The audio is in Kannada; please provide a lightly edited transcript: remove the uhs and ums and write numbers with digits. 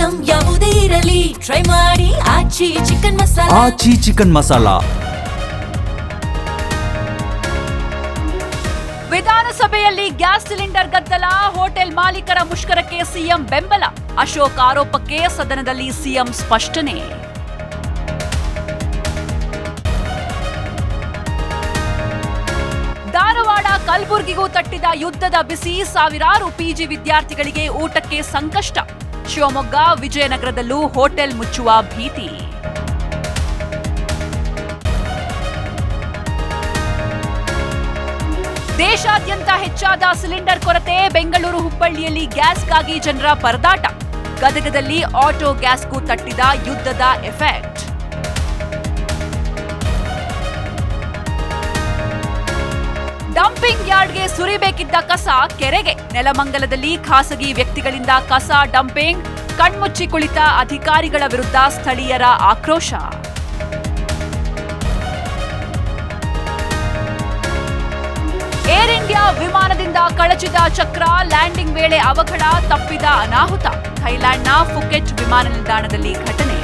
ಐಟಂ ಯಾವುದೇ ಇರಲಿ ಟ್ರೈ ಮಾಡಿ ಆಚಿ ಚಿಕನ್ ಮಸಾಲಾ. ಆಚಿ ಚಿಕನ್ ಮಸಾಲಾ. ವಿಧಾನಸಭೆಯಲ್ಲಿ ಗ್ಯಾಸ್ ಸಿಲಿಂಡರ್ ಗದ್ದಲ, ಹೋಟೆಲ್ ಮಾಲೀಕರ ಮುಷ್ಕರಕ್ಕೆ ಸಿಎಂ ಬೆಂಬಲ. ಅಶೋಕ್ ಆರೋಪಕ್ಕೆ ಸದನದಲ್ಲಿ ಸಿಎಂ ಸ್ಪಷ್ಟನೆ. ಧಾರವಾಡ ಕಲಬುರಗಿಗೂ ತಟ್ಟಿದ ಯುದ್ಧದ ಬಿಸಿ, ಸಾವಿರಾರು ಪಿಜಿ ವಿದ್ಯಾರ್ಥಿಗಳಿಗೆ ಊಟಕ್ಕೆ ಸಂಕಷ್ಟ. ಶಿವಮೊಗ್ಗ, ವಿಜಯನಗರದಲ್ಲೂ ಹೋಟೆಲ್ ಮುಚ್ಚುವ ಭೀತಿ. ದೇಶಾದ್ಯಂತ ಹೆಚ್ಚಾದ ಸಿಲಿಂಡರ್ ಕೊರತೆ, ಬೆಂಗಳೂರು, ಹುಬ್ಬಳ್ಳಿಯಲ್ಲಿ ಗ್ಯಾಸ್ಗಾಗಿ ಜನರ ಪರದಾಟ. ಗದಗದಲ್ಲಿ ಆಟೋ ಗ್ಯಾಸ್ಗೂ ತಟ್ಟಿದ ಯುದ್ಧದ ಎಫೆಕ್ಟ್. ಡಂಪಿಂಗ್ ಯಾರ್ಡ್ಗೆ ಸುರಿಬೇಕಿದ್ದ ಕಸ ಕೆರೆಗೆ. ನೆಲಮಂಗಲದಲ್ಲಿ ಖಾಸಗಿ ವ್ಯಕ್ತಿಗಳಿಂದ ಕಸ ಡಂಪಿಂಗ್, ಕಣ್ಮುಚ್ಚಿ ಕುಳಿತ ಅಧಿಕಾರಿಗಳ ವಿರುದ್ಧ ಸ್ಥಳೀಯರ ಆಕ್ರೋಶ. ಏರ್ ಇಂಡಿಯಾ ವಿಮಾನದಿಂದ ಕಳಚಿದ ಚಕ್ರ, ಲ್ಯಾಂಡಿಂಗ್ ವೇಳೆ ಅವಘಡ, ತಪ್ಪಿದ ಅನಾಹುತ. ಥೈಲ್ಯಾಂಡ್ನ ಫುಕೆಟ್ ವಿಮಾನ ನಿಲ್ದಾಣದಲ್ಲಿ ಘಟನೆ.